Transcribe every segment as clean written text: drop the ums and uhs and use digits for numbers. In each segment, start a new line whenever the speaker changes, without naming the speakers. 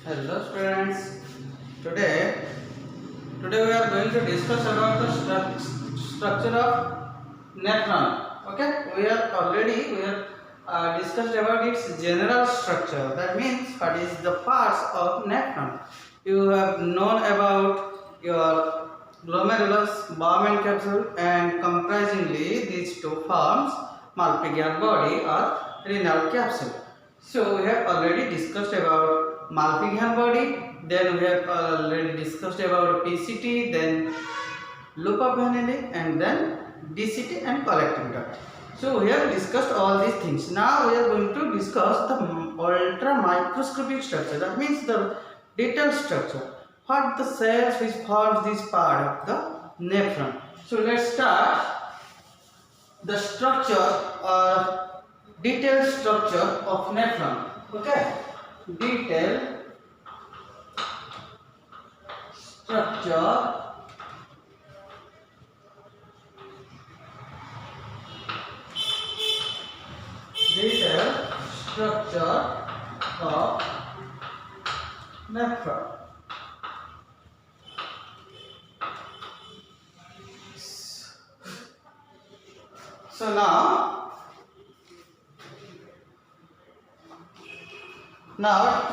Hello students. Today today we are going to discuss about the structure of nephron. Okay, we have discussed about its general structure. That means what is the parts of nephron. You have known about your glomerulus, Bowman capsule, and comprisingly these two forms Malpighian body or renal capsule. So we have already discussed about Malpighian body. Then we have already discussed about PCT, then loop of Van Allen, and then DCT and collecting duct. So we have discussed all these things. Now we are going to discuss the ultra microscopic structure. That means the detailed structure. What the cells which forms this part of the nephron. So let's start the structure or detailed structure of nephron. Okay, detailed structure of nephron. So now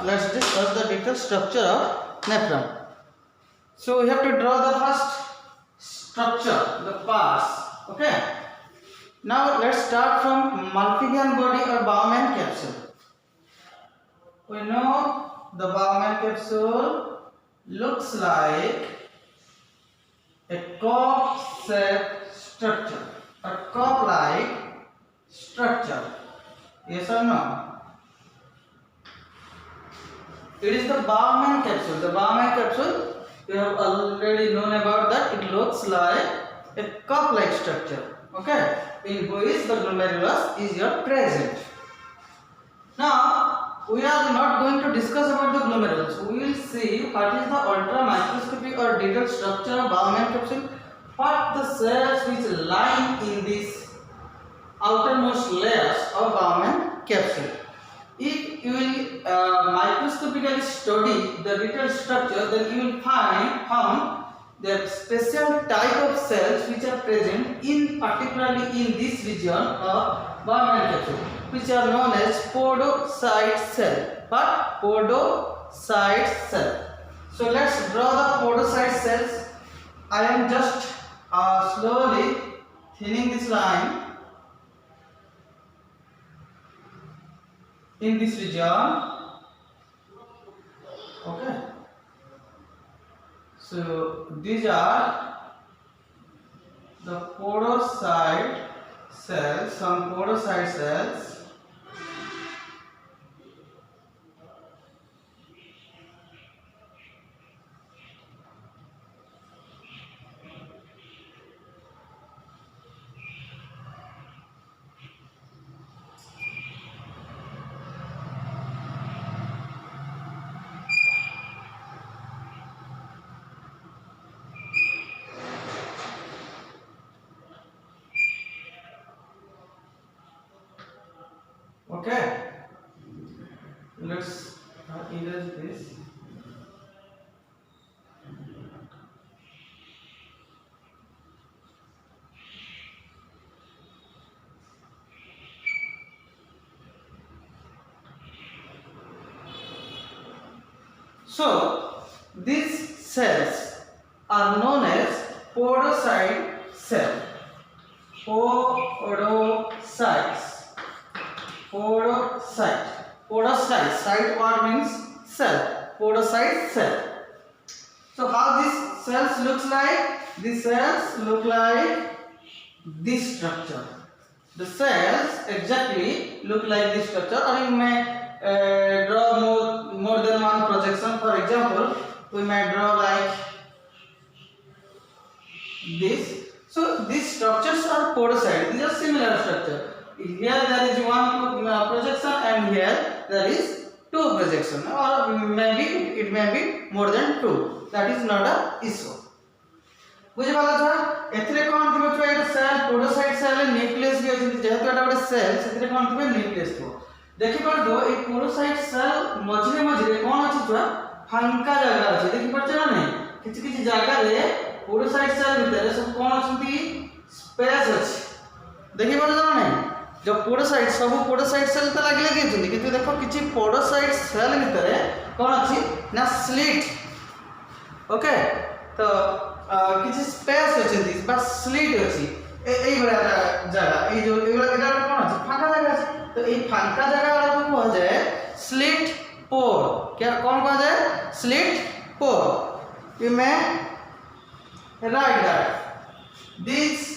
let's discuss the detailed structure of nephron. So we have to draw the first structure, the parts. Okay. Now let's start from Malpighian body or Bowman capsule. We know the Bowman capsule looks like a cup-shaped structure, a cup-like structure. Yes or no? It is the Bowman capsule. The Bowman capsule, you have already known about that. It looks like a cup-like structure. Okay, in which the glomerulus is your present. Now we are not going to discuss about the glomerulus. We will see what is the ultra microscopic or detailed structure of Bowman capsule. What the cells which line in these outermost layers of Bowman capsule. If you will microscopically study the detailed structure, then you will found the special type of cells which are present in particularly in this region of Bowman capsule, which are known as podocyte cell. But podocyte cell. So let's draw the podocyte cells. I am just slowly thinning this line in this region. Okay. So these are the podocyte cells, some podocyte cells. Okay, let's erase this. So these cells are known as podocyte cell. Podocytes. Podocyte. Podocyte. Cyte word means cell. Podocyte cell. So how these cells looks like? These cells look like this structure. The cells exactly look like this structure, or you may draw more than one projection. For example, we may draw like this. So these structures are podocyte. These are similar structure. Here there is one projection and here there is two projection, or maybe it may be more than two. That is not a issue. बुझे पाला था एथरे कोन थिबो छ एटा cell podocyte cell nucleus भी अछि जेहेतु एटा गोटे cell सेथरे कोन थिबे nucleus थिबो देखि परदो ए पोरोसाइट सेल मझिरे मझिरे कोन अछि छुआ फांका जगह अछि देखि परछ ना नै किछि किछि जगह रे पोरोसाइट सेल भितर सब कोन अछंती स्पेस अछि देखि परछ ना नै जो पोरोसाइट सब पोरोसाइट सेल त लागि लागि अछंती किंतु देखो किछि पोरोसाइट सेल भितर कोन अछि ना स्लिट ओके तो किछि स्पेस अछंती बा स्लिट अछि ए बड़ा जगह ए जो एटा कोन अछि फांका जगह अछि तो ये फांका जगह वाला को कहा जाए स्लिट पोर क्या कौन कहा जाए स्लिट पोर ये मैं right that this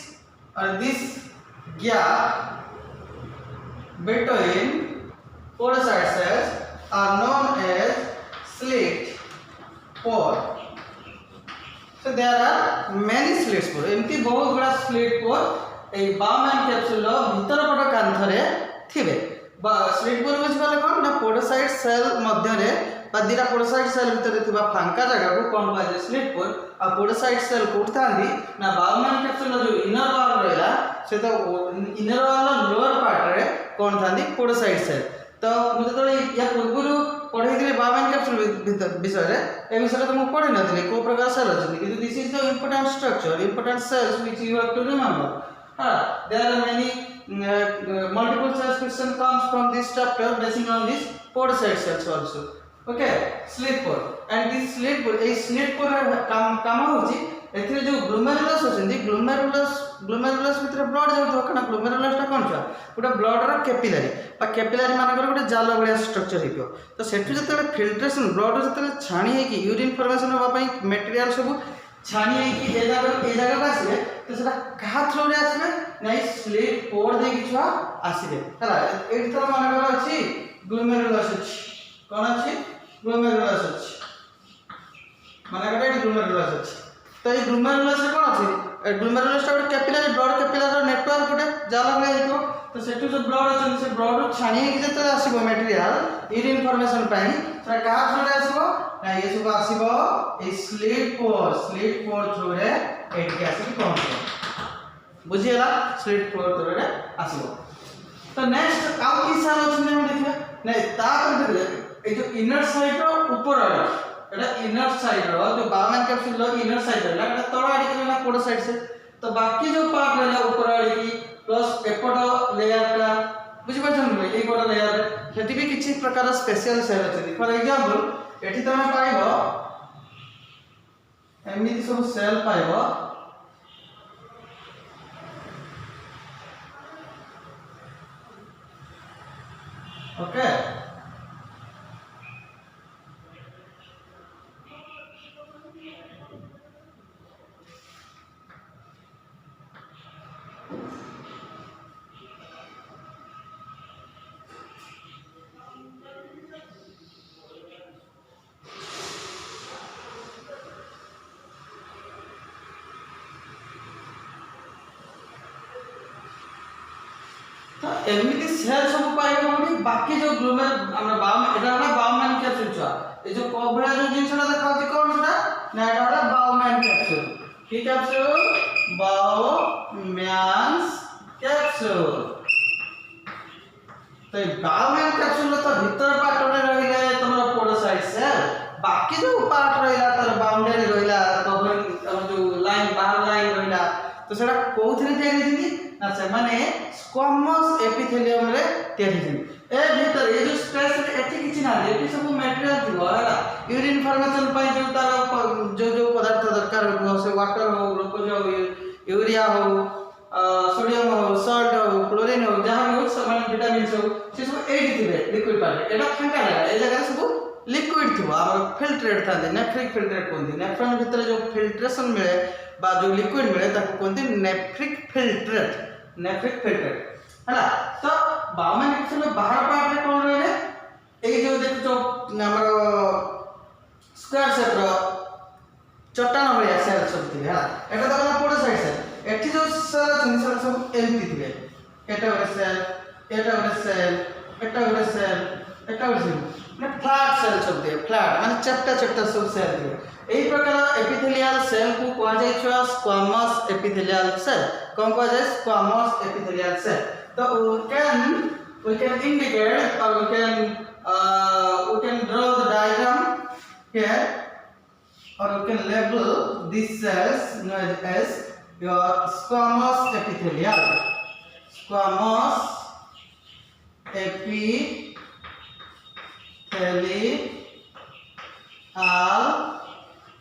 gap between porocyte cells are known as slit pore so there are many slits pore एमती बहुत बड़ा स्लिट पोर ए बाउमैन कैप्सूल भीतर पट कांथरे थिबे बा स्लिट पोर बुझ पाले कोन ना पोरोसाइट सेल मध्य रे बा दिरा पोरोसाइट सेल भीतर थिबा फांका जगह को कोन बा स्लिट पोर आ पोरोसाइट सेल कोठतांदी ना बाउमैन कैप्सूल जो इनर वॉल रहला से तो इनर वॉल लोअर पार्ट रे कोन थांदी पोरोसाइट सेल तो मुझे तो या पूर्वरु पढ़ै दिले बाउमैन कैप्सूल विषय रे ए विषय तो मु पढ़ै नथिले को प्रकार सेल अछि किंतु this is the important structure important cells which you have to remember there are many multiple cells question comes from this chapter basing on this podocyte cells also okay slit pore and this slit pore a slit pore काम होची एथिरे जो glomerulus होचंदी glomerulus भितर blood जाउथो कना glomerulus ता कोन छ गोटे blood रो capillary मानकर गोटे जाल भलिया स्ट्रक्चर हितो तो सेठु जते फिल्ट्रेशन ब्लड जते छाणी है कि यूरिन फॉर्मेशन होबा पई मटेरियल सब छाणी है कि ए जगह का आसीबे तो सेटा कहा थ्रू रे आसीबे नै स्लिट पोर दे कि छुआ आसीबे हला एठी तो मानकर अछि ग्लोमेरुलस अछि कोन अछि ग्लोमेरुलस अछि मानकर एठी ग्लोमेरुलस अछि तो ये ग्लोमेरुलस रे कोन अछि ग्लोमेरुलस ता कैपिलरी ब्लड कैपिलरी नेटवर्क गोटे जाल भलिया हितो तो सेठु जो ब्लड अछि से ब्लड छाणी है कि जते आसीबो मटेरियल यूरिन फॉर्मेशन पई सेटा कहा थ्रू रे आसीबो ना ये सब आसीबो ए स्लिट पोर थ्रू रे एठी आसी पहुंचो बुझियला स्लिट पोर थ्रू रे आसीबो तो नेक्स्ट आउ की सेल अछि हम देखिबा नै ता पर ए जो इनर साइड रो ऊपर आला एटा इनर साइड रो जो बाउमैन कैप्सूल रो इनर साइड रहला एटा तळ आडी केला पोरोसाइट से तो बाकी जो पार्ट रहला ऊपर आडी प्लस एपट लेयर का बुझि परछन ए पट लेयर सेठी भी किछि प्रकार स्पेशल सेल अछि फॉर एग्जांपल एठी तमे पाइबो एमिति सब सेल पाइबो ओके एमिति सेल सब पाइबो कि बाकी जो ग्लोमेर हमरा बाउमैन एटा हमरा बाउमैन कैप्सूल छ ए जो कोभरा जो जिनसटा देखाउची कोन सेटा ना एटा हमरा बाउमैन कैप्सूल की कैप्सूल बाउमैन कैप्सूल तो बाउमैन कैप्सूल तो भीतर पार्ट रे रहिले तमरा पोरोसाइट सेल बाकी जो पार्ट रहिला तर बाउंडरी रहिला कवर जो लाइन बाहर लाइन रहिला तो सेटा कोउथरे तयारी दिनी ना से माने स्क्वामस एपिथेलियम रे तयारी दिनी ए भीतर ए जो स्पेस रे एठी किछि ना एठी सब मटेरियल थिबो हला यूरिन फॉर्मेशन पई जो तार जो पदार्थ दरकार हो से वाटर हो ग्लूकोज हो यूरिया हो सोडियम हो सॉल्ट हो क्लोरीन हो जहां हो सब विटामिन हो से सब एठी थिबे लिक्विड पार्ट एटा फांका लगा ए जगह सब लिक्विड थिबो हमर फिल्ट्रेट था नेफ्रिक फिल्ट्रेट कोनती नेफ्रॉन भीतर जो फिल्ट्रेशन मिले बा जो लिक्विड मिले ताको कोनती नेफ्रिक फिल्ट्रेट हला तो बाउमैन कैप्सूल बाहर पार्ट रे कोन रहले ए जो देखो हमर स्क्वायर शेप रो चट्टान भलिया सेल सब थिबे हला एटा तो गला पोरोसाइट सेल एठी जो सेल अछि सेल सब एम्प्टी थिबे एटा गोटे सेल एटा गोटे सेल एटा गोटे सेल एटा गोटे सेल ना फ्लैट सेल सब थिबे फ्लैट माने चट्टा सब सेल थिबे एही प्रकार एपिथेलियल सेल को कहा जाय छ स्क्वामस एपिथेलियल सेल कोन कहा जाय स्क्वामस एपिथेलियल सेल तो can we can indicate or we can draw the diagram here, or we can label these cells known as your squamous epithelial. Squamous epithelial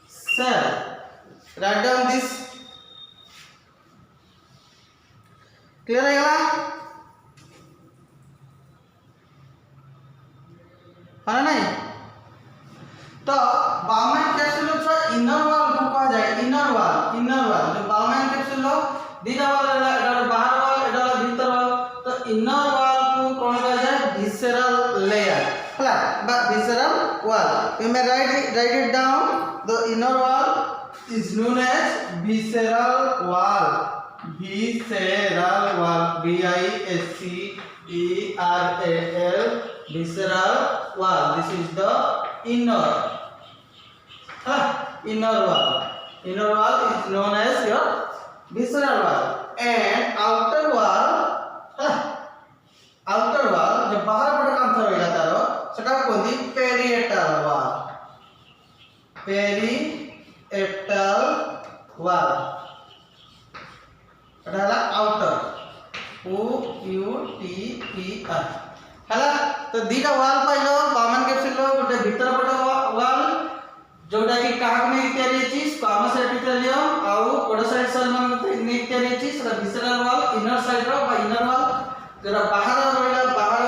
cell. Write down this. Clear है क्या? है नहीं? तो bowmen capsule का inner wall को कहा जाए inner wall जो बाउमेन कैप्सूल दीटा वॉल एडा बाहर वॉल एडा भीतर वॉल तो इनर वॉल को कौन कहा जाए विसरल लेयर हला बा visceral wall you may write it down the inner wall is known as visceral wall VISCERAL visceral wall. This is the inner wall. Inner wall is known as your visceral wall, and outer wall जो बाहर पड़ काम था होगा तारो सेटा कोंदी parietal wall अठाला outer OUTER हला तो दीटा wall pilo bowmen capsule गोटे भीतर पट वॉल जोटा कि काहक ने तयारी अछि स्क्वामस एपिथेलियम आउ पोडोसाइट सेल मन ने तयारी अछि सेटा विसरल वॉल इनर साइड रो बा इनर वॉल जरा बाहर रोइला बाहर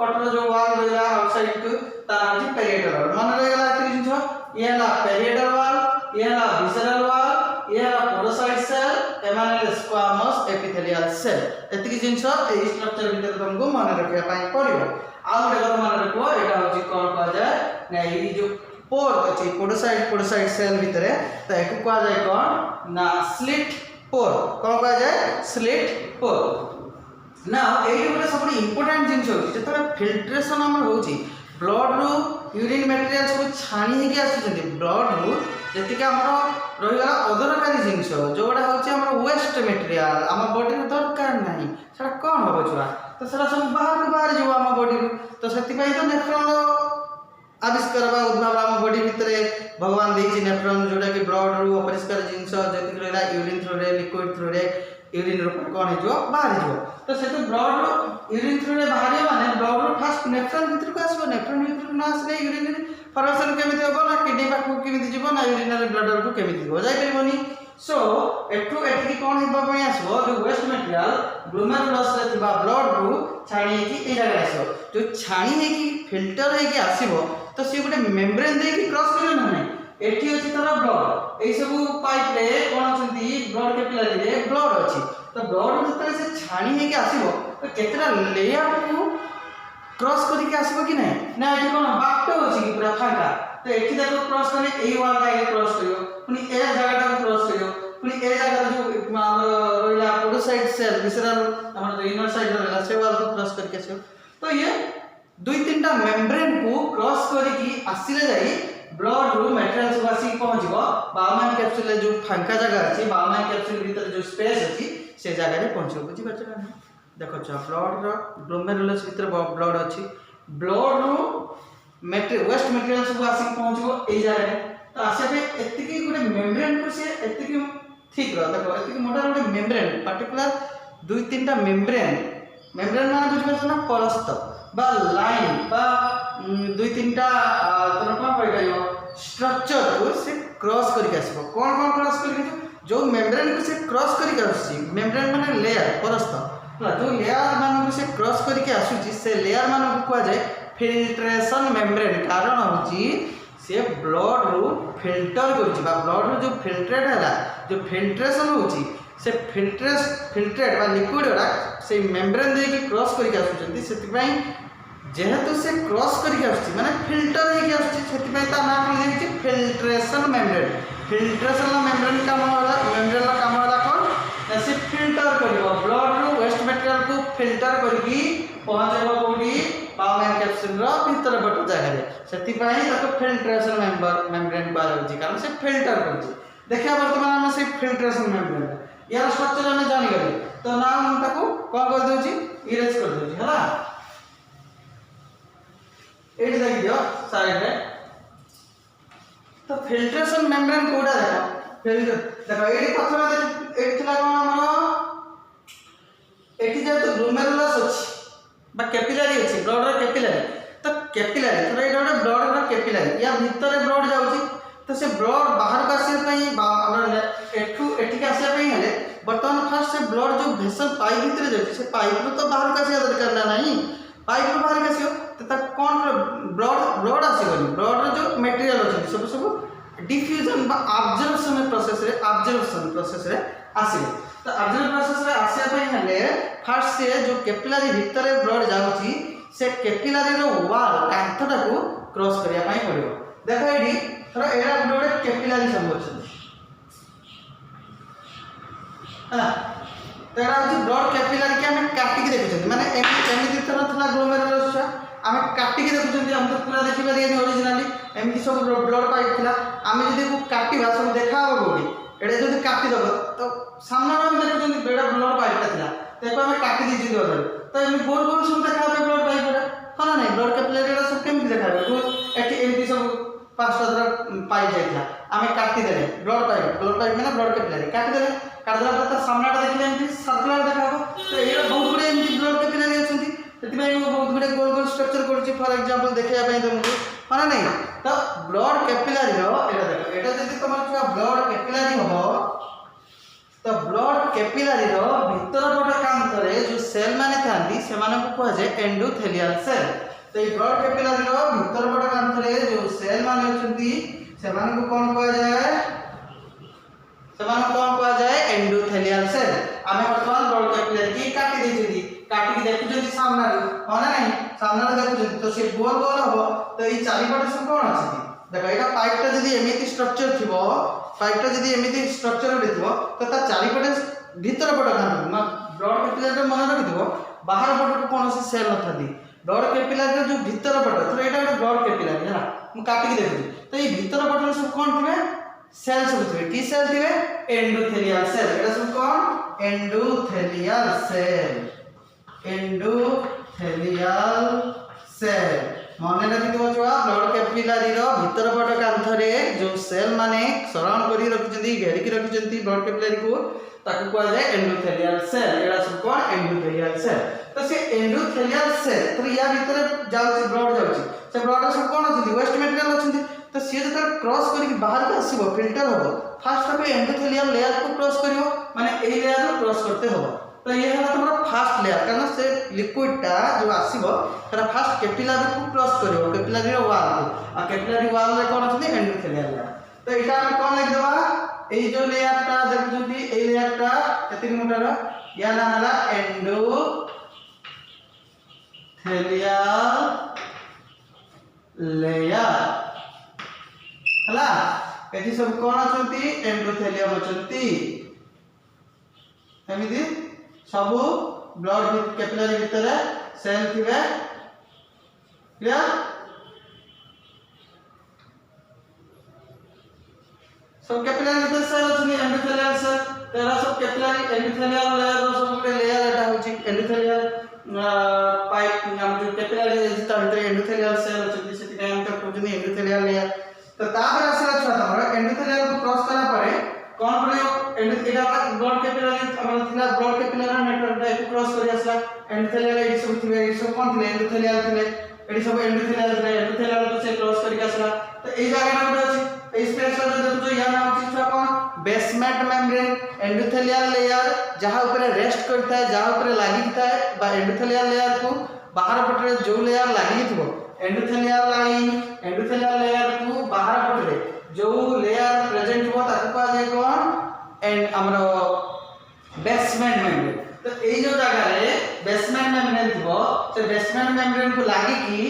पट जो वॉल रोइला आउटसाइड को तार अछि पेरिएटल वॉल मन रहला कि जिंस ये ला पेरिएटल वॉल ये ला विसरल वॉल ये ला पोडोसाइट सेल एमाने स्क्वामस एपिथेलियल सेल एतिकी जिंस ए स्ट्रक्चर भीतर तुमको मन रखिया पाई पड़िबो आ गोटे कथा मन रखो एटा होची कोन कहा जाय ना ई जो पोर अछि पोडोसाइट सेल भीतर त एकु कहा जाय कोन ना स्लिट पोर कोन कहा जाय स्लिट पोर ना एई गोटे सब इंपोर्टेंट जिंस होची जतरा फिल्ट्रेशन हम होची ब्लड रो यूरिन मटेरियल सब छाणी हे के आछिजंती ब्लड रो जेतिका हमरो रहिला अदरकारी जिंस जोडा होची हमरो वेस्ट मटेरियल हम बॉडी रे दरकार नाही सेटा कोन होबो छुआ तो सेटा सब बाहर जो हम बॉडी रो तो सेति पई तो नेफ्रॉन आविष्कार बा उद्भाव हम बॉडी भीतर भगवान देछि नेफ्रॉन जोडा कि ब्लड रो अपरिष्कार जिंस जेतिक रहिला यूरिन थ्रू रे लिक्विड थ्रू रे यूरिन रो कोन हे जो बाहर जो तो से तो ब्लड रो यूरिन थ्रू रे बाहर माने ब्लड रो फर्स्ट नेफ्रॉन भीतर को आसबो नेफ्रॉन भीतर न आसले यूरिन फॉर्मेशन केमिति होबो ना किडनी पाखु केमिति जीवो ना यूरिनरी ब्लडर को केमिति हो जाय परबोनी सो एठु एठी कोन हेबा पई आसबो जो वेस्ट मटेरियल ग्लोमेरुलस रे थिबा ब्लड रो छाणी की ए जगह आसो जो छाणी हे की फिल्टर हे की आसीबो तो से गुटे मेम्ब्रेन दे की क्रॉस करियो ना नै एठी अछि तारा ब्लड ए सब पाइप रे कोन अछंती ब्लड कैपिलरी रे ब्लड अछि तो ब्लड जतरे से छाणी हे की आसीबो तो केतरा लेयर को क्रॉस करके आसीबो कि नै ना एठी कोन बाटो अछि कि पूरा फाका तो एठी देखो क्रॉस करने ए वाल का क्रॉस करियो पुनी ए जगह को क्रॉस करियो पुनी ए जगह जो हमर रोइला पोडोसाइट सेल विसरल हमर जो इनर साइड रहला से वाल को क्रॉस करके आसीबो तो ये दुई तीनटा मेम्ब्रेन को क्रॉस करके आसीले जाई ब्लड रो मटेरियल सब आसी पहुंचबो बाउमेन कैप्सूल जो फाका जगह अछि बाउमेन कैप्सूल भीतर जो स्पेस अछि से जगह रे पहुंचबो बुझि पाछ ना देखो छ ब्लड रो ग्लोमेरुलस भीतर ब्लड अछि ब्लड रो वेस्ट मटेरियल सब आसी पहुंचबो ए जगह रे तो आसे पे एतिकी गुटे मेम्ब्रेन को से एतिकी ठीक रह देखो एतिकी मोटा गुटे मेम्ब्रेन पर्टिकुलर दुई तीनटा मेम्ब्रेन माने बुझबो ना परस्त बा लाइन बा दुई तीनटा तोर कोन पय गयो स्ट्रक्चर को से क्रॉस करके आसीबो कोन क्रॉस करके जो मेम्ब्रेन को से क्रॉस करके आसी मेम्ब्रेन माने लेयर परस्त जो लेयर मान को से क्रॉस करके आसुची से लेयर मान को कहा जाय फिल्ट्रेशन मेम्ब्रेन कारण होची से ब्लड रो फिल्टर करची बा ब्लड रो जो फिल्ट्रेट हैला जो फिल्ट्रेशन होची से फिल्ट्रेट बा लिक्विड रा से मेम्ब्रेन दे के क्रॉस करके आसुचंती सेति पई जेहेतु से क्रॉस करके आसुची माने फिल्टर हे के आसुची सेति पई ता नाम लिखि फिल्ट्रेशन मेम्ब्रेन काम होला मेम्ब्रेन ला काम होला कोन से फिल्टर करिवो ब्लड रो वेस्ट मटेरियल को फिल्टर करके पहुंचेबो कोडी बाउमेन कैप्सूल रो भीतर बट जगह रे सेति पई ताको फिल्ट्रेशन मेम्ब्रेन बार होची कारण से फिल्टर करची देखिया वर्तमान हम से फिल्ट्रेशन मेम्ब्रेन यार स्ट्रक्चर हम जानि गले तो नाम ताको कोन कर दोची इरेज कर दोची हला एठी देखि दियो साइड रे तो फिल्ट्रेशन मेम्ब्रेन कोडा देखो देखो एठी प्रथम एठी थिला कोन हमर एठी जे तो ग्लोमेरुलस अछि बा कैपिलरी अछि ब्लड रो कैपिलरी तो कैपिलरी तो एटा गोटे ब्लड रो कैपिलरी या भीतर ब्लड जाउछि तो से ब्लड बाहर का आसे पई हमरा एठू एठी का आसे पई हेले वर्तमान फास्ट से ब्लड जो भेसल पाइप भीतर जाउछि से पाइप रो तो बाहर का आसे दरकार ना नहीं पाइप रो बाहर का आसे तो ता कोन ब्लड आसीबनी ब्लड रो जो मटेरियल अछि सब सब डिफ्यूजन बा अब्जॉर्प्शन प्रोसेस रे आसीबे तो अब्जॉर्प्शन प्रोसेस रे आसे पई हेले फास्ट से जो कैपिलरी भीतर ब्लड जाउछि से कैपिलरी रो वॉल कांथटा को क्रॉस करिया पई पड़ियो देखो एडी थोड़ा एरा गोटे कैपिलरी सब अछि है तो एरा अछि ब्लड कैपिलरी के हम काटी के देखुछन माने एमिति तरह थला ग्लोमेरुलस आम काटी के देखुछन हम तो पूरा देखि पारिए ओरिजिनली एमिति सब ब्लड पाइप थिला आम जदी को काटिबा सब देखा हो गोडी एडे जदी काटी दब तो सामने हम देखुछन बेडा ब्लड पाइप थिला देखो हम काटी दी दी ओदर तो एमि गोल गोल सब देखा हो ब्लड पाइप रे कोन नहीं ब्लड कैपिलरी रा सब केमि देखा हो एठी एमिति सब पांचटा तरह पाइप जाइला आमे काटी देले ब्लड पाइप माने ब्लड कैपिलरी काटी देले काट देला तो सामनाटा देखले एमती सर्कुलर देखाबो तो एरा बहुत गुडे एमती ब्लड कैपिलरी अछंती सेति मैं बहुत गुडे गोल गोल स्ट्रक्चर करछि फॉर एग्जांपल देखिया पई तुमको माने नहीं तो ब्लड कैपिलरी रो एटा देखो एटा जदी तमर छुआ ब्लड कैपिलरी हो तो ब्लड कैपिलरी रो भीतर पट कांतरे जो सेल माने थांती से माने को कह जे एंडोथेलियल सेल तो ये ब्लड कैपिलरी रो भीतर पट कांतरे जो सेल माने अछंती से माने को कोन कह जाय से माने कोन कह जाय एंडोथेलियल सेल आमे वर्तमान ब्लड कैपिलरी की काटी देछी काटी के देखुछी सामना रे होना नहीं सामना रे देखुछी तो से गोल गोल हो तो ये चारि पट सब कोन अछि देखो एटा पाइपटा जदी एमिति स्ट्रक्चर थिबो पाइपटा जदी एमिति स्ट्रक्चर रे थिबो तो ता चारि पट भीतर पट कांतरे ना ब्लड कैपिलरी मन रखिथिबो बाहर पट को कोन से सेल नथादी ब्लड कैपिलरी जो भीतर पट तो एटा गोटे ब्लड कैपिलरी है हम काटी के देखुछी तो ये भीतर पट सब कोन थिबे सेल सब थिबे की सेल थिबे एंडोथेलियल सेल एटा सब कोन एंडोथेलियल सेल माने रखिथिबो छुआ ब्लड कैपिलरी रो भीतर पट कांथरे जो सेल माने सराउंड करी रखिचंती घेरी के रखिचंती ब्लड कैपिलरी को ताकू कह जाय एंडोथेलियल सेल एटा सब कोन एंडोथेलियल सेल तो से एंडोथेलियल सेल तो या भीतर जाउची ब्लड जाउची से ब्लड सब कोन अछि वेस्ट मटेरियल अछि तो सी जब क्रॉस करके बाहर के आसीबो फिल्टर होबो फास्ट पे एंडोथेलियल लेयर को क्रॉस करियो माने ए लेयर को क्रॉस करते होबो तो ये है तुम्हारा फास्ट लेयर कारण से लिक्विडटा जो आसीबो तरा फास्ट कैपिलरी को क्रॉस करियो कैपिलरी रो वाल को आ कैपिलरी वाल रे कोन अछि एंडोथेलियल लेयर तो एटा हम कोन लिख देबा ए जो लेयरटा देखुछंती ए लेयरटा केति मोटा रो या ना हला एंडोथेलियल लेयर हला एठी सब कोन अछंती एंडोथेलियम अछंती एमिति सब ब्लड कैपिलरी भीतर सेल थिबे क्लियर सब कैपिलरी भीतर सेल अछनी एंडोथेलियल सेल तेरा सब कैपिलरी एंडोथेलियल लेयर रो सब गुटे लेयर एटा होची एंडोथेलियल पाइप नाम जो कैपिलरी जिता भीतर एंडोथेलियल सेल अछनी सेति नाम त कहउनी एंडोथेलियल लेयर तो तापर आसला छुआ तमरा एंडोथेलियल को क्रॉस करा परे कोन परे एटा ब्लड कैपिलरी हमर थिला ब्लड कैपिलरी नेटवर्क को क्रॉस करी आसला एंडोथेलियल एडी सब थिबे एडी सब कोन थिले एंडोथेलियल थिले एडी सब एंडोथेलियल को से क्रॉस करी आसला तो ए जगह ना अछि ए स्पेस जो देखो या नाम अछि छुआ कोन बेसमेंट मेम्ब्रेन एंडोथेलियल लेयर जहां ऊपर रेस्ट करता है जहां ऊपर लागि था बा एंडोथेलियल लेयर को बाहर पटरे जो लेयर लागि थिबो एंडोथेलियल लाइन एंडोथेलियल लेयर को बाहर पटरे जो लेयर प्रेजेंट हो ताको कहा जाय कोन एंड हमरो बेसमेंट मेम्ब्रेन तो ए जो जगह रे बेसमेंट मेम्ब्रेन थिबो से बेसमेंट मेम्ब्रेन को लागि की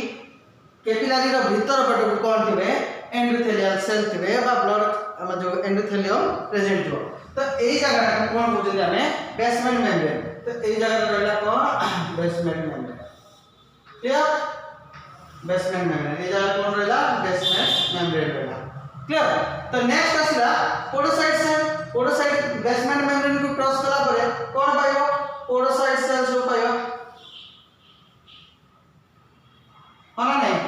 कैपिलरी रो भीतर पट को कोन थिबे एंडोथेलियल सेल थिबे बा ब्लड हम जो एंडोथेलियम प्रेजेंट हो तो ए जगह को कोन बुझले हमें बेसमेंट मेम्ब्रेन तो ए जगह रहला कोन basement membrane clear basement membrane ये जगह कोन रहला बेसमेंट मेम्ब्रेन रहला क्लियर तो नेक्स्ट आसला podocyte cell podocyte basement membrane को क्रॉस कला परे कोन पाइबो पोडोसाइट सेल जो पाइबो होना नहीं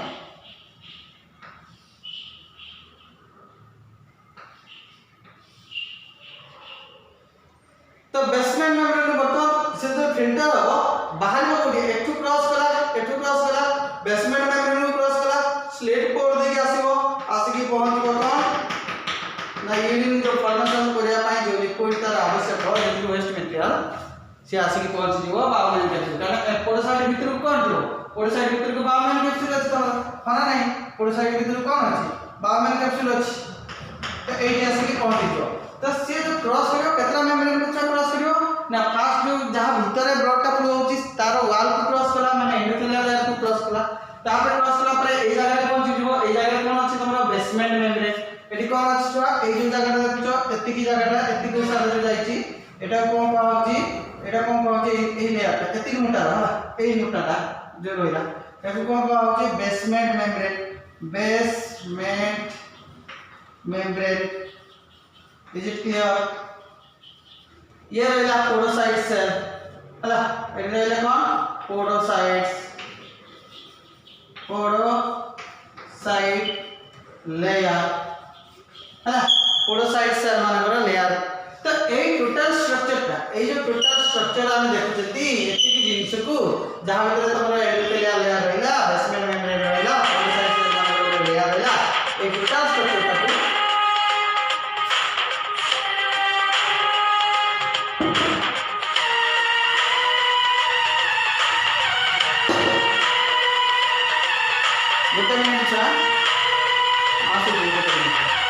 बेसमेंट मेम्ब्रेन बर्तमान से जो फिल्टर हो बाहर को कोडी एठू क्रॉस कला बेसमेंट मेम्ब्रेन को क्रॉस कला स्लेट पोर दे के आसीबो आसी पहुंच बर्तमान ना यूरिन जो फॉर्मेशन करिया पाई जो लिक्विड तार आवश्यक हो जेति वेस्ट मटेरियल से आसी पहुंच जीवो बाउमेन कैप्सूल कारण एपड़ साइड भीतर को कोन जो ओड साइड भीतर को बाउमेन कैप्सूल अछि तो हाना नहीं ओड साइड भीतर कोन अछि बाउमेन कैप्सूल अछि तो एठी आसी पहुंच जीवो तो से जो क्रॉस करियो केतरा मेम्ब्रेन को क्रॉस करियो ना फास्ट जो जहां भीतर ब्लड टा फ्लो होची तार वॉल को क्रॉस कला माने एंडोथेलियल लेयर को क्रॉस कला तापर क्रॉस कला पर ए जगह रे पहुंची जीवो ए जगह कोन अछि तमरा बेसमेंट मेम्ब्रेन एठी कोन अछि छुआ ए जो जगह रे देखछो एति की जगह रे एति को सारे रे जाईची एटा कोन पाउची एटा कोन पाउची ए लेयर टा एति मोटा हा ए मोटा टा जो रोइला एबु कोन पाउची basement membrane is it clear ये रहेगा पोडोसाइट सेल हला एटा रहेगा कौन पोडोसाइट लेयर हला पोडोसाइट सेल मानकर लेयर तो ए टोटल स्ट्रक्चर ता ए जो टोटल स्ट्रक्चर हम देखुचती एति की जिंस को जहां भीतर तमरा एंडोथेलियल लेयर रहला बेसमेंट मेम्ब्रेन रहला पोडोसाइट सेल मानकर लेयर रहला ए टोटल स्ट्रक्चर ता गोटे मिनिट छा आसे गोटे मिनिट